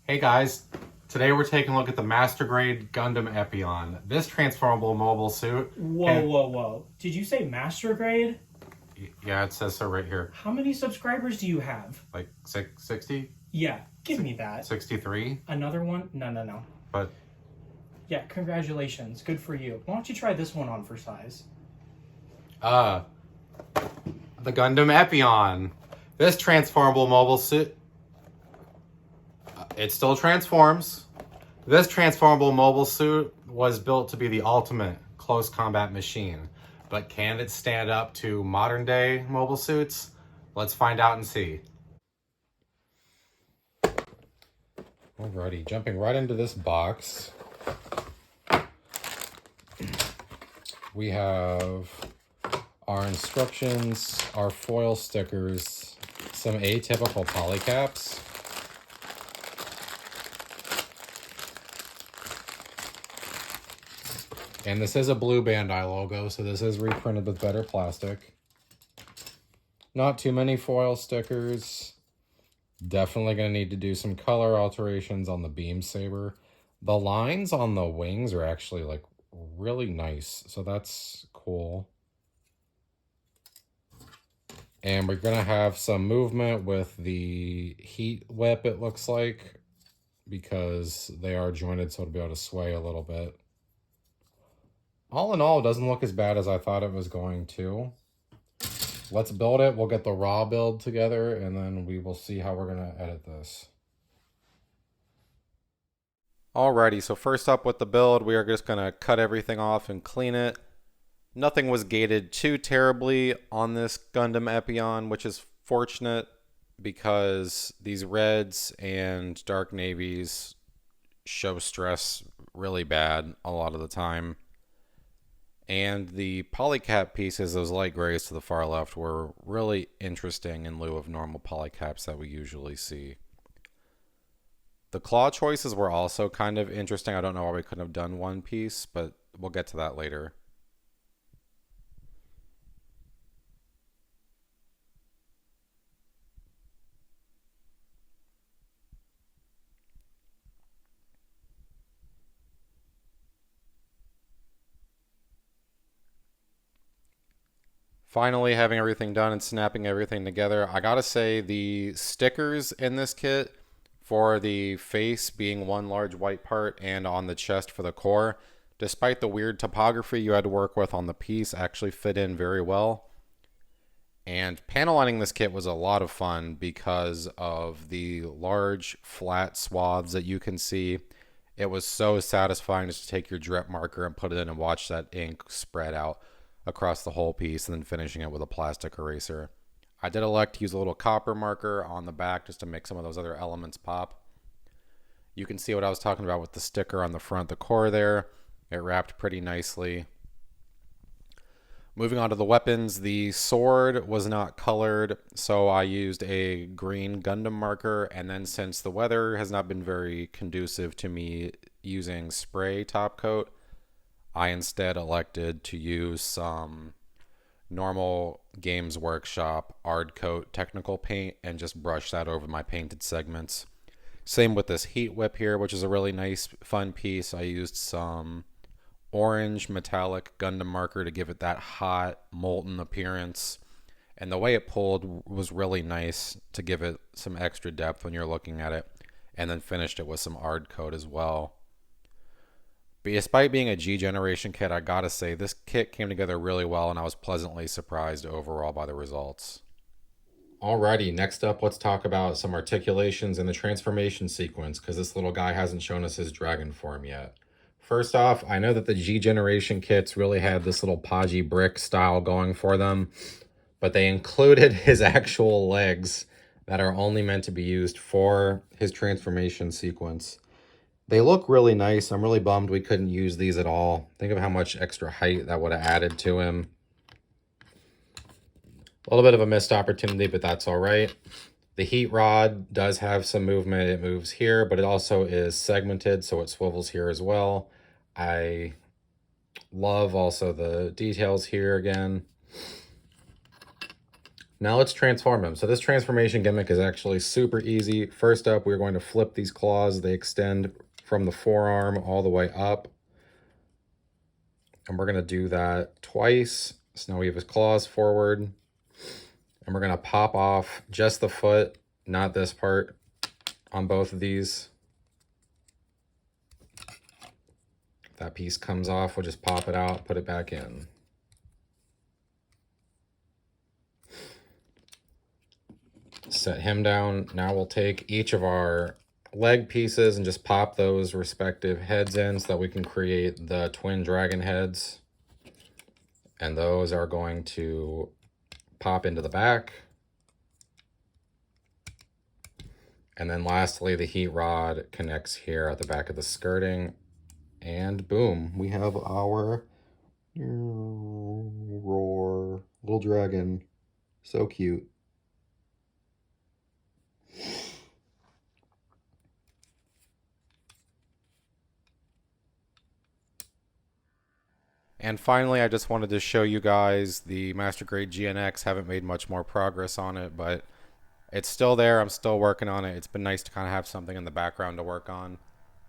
Hey guys, today we're taking a look at the Master Grade Gundam Epyon. This transformable mobile suit Whoa, can... whoa, whoa. Did you say master grade? Yeah, it says so right here. How many subscribers do you have? Like 60? Yeah, give me that. 63? Another one? No, no, no. But, Yeah, congratulations. Good for you. Why don't you try this one on for size? the Gundam Epyon. This transformable mobile suit... it still transforms. This transformable mobile suit was built to be the ultimate close combat machine. But can it stand up to modern day mobile suits? Let's find out and see. Alrighty, jumping right into this box. We have our instructions, our foil stickers, some atypical polycaps, and this is a blue Bandai logo, so this is reprinted with better plastic. Not too many foil stickers. Definitely going to need to do some color alterations on the beam saber. The lines on the wings are actually like really nice, so that's cool. And we're going to have some movement with the heat whip, it looks like, because they are jointed, so it'll be able to sway a little bit. All in all, it doesn't look as bad as I thought it was going to. Let's build it. We'll get the raw build together, and then we will see how we're going to edit this. Alrighty, so first up with the build, we are just going to cut everything off and clean it. Nothing was gated too terribly on this Gundam Epyon, which is fortunate because these reds and dark navies show stress really bad a lot of the time. And the polycap pieces, those light grays to the far left, were really interesting in lieu of normal polycaps that we usually see. The claw choices were also kind of interesting. I don't know why we couldn't have done one piece, but we'll get to that later. Finally, having everything done and snapping everything together, I gotta say the stickers in this kit, for the face being one large white part and on the chest for the core, despite the weird topography you had to work with on the piece, actually fit in very well. And panel lining this kit was a lot of fun because of the large flat swaths that you can see. It was so satisfying just to take your drip marker and put it in and watch that ink spread out across the whole piece and then finishing it with a plastic eraser. I did elect to use a little copper marker on the back just to make some of those other elements pop. You can see what I was talking about with the sticker on the front, the core there. It wrapped pretty nicely. Moving on to the weapons, the sword was not colored, so I used a green Gundam marker, and then since the weather has not been very conducive to me using spray top coat, I instead elected to use some normal Games Workshop Ard Coat technical paint and just brush that over my painted segments. Same with this heat whip here, which is a really nice fun piece. I used some orange metallic Gundam marker to give it that hot molten appearance, and the way it pulled was really nice to give it some extra depth when you're looking at it, and then finished it with some Ard Coat as well. But despite being a G generation kit, I gotta say this kit came together really well, and I was pleasantly surprised overall by the results. Alrighty, next up, let's talk about some articulations in the transformation sequence, because this little guy hasn't shown us his dragon form yet. First off, I know that the G generation kits really had this little podgy brick style going for them, but they included his actual legs that are only meant to be used for his transformation sequence. They look really nice. I'm really bummed we couldn't use these at all. Think of how much extra height that would have added to him. A little bit of a missed opportunity, but that's all right. The heat rod does have some movement. It moves here, but it also is segmented, so it swivels here as well. I love also the details here again. Now let's transform him. So this transformation gimmick is actually super easy. First up, we're going to flip these claws. They extend from the forearm all the way up. And we're going to do that twice. So now we have his claws forward. And we're going to pop off just the foot, not this part, on both of these. If that piece comes off, we'll just pop it out, put it back in. Set him down. Now we'll take each of our leg pieces and just pop those respective heads in so that we can create the twin dragon heads. And those are going to pop into the back. And then lastly, the heat rod connects here at the back of the skirting. And boom, we have our roar little dragon. So cute. And finally, I just wanted to show you guys the Master Grade GNX. Haven't made much more progress on it, but it's still there. I'm still working on it. It's been nice to kind of have something in the background to work on.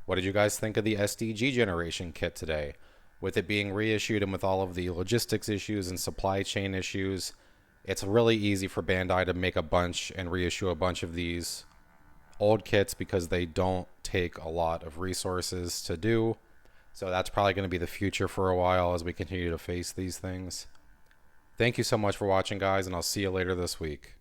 What did you guys think of the SDG generation kit today? With it being reissued and with all of the logistics issues and supply chain issues, it's really easy for Bandai to make a bunch and reissue a bunch of these old kits because they don't take a lot of resources to do. So that's probably going to be the future for a while as we continue to face these things. Thank you so much for watching, guys, and I'll see you later this week.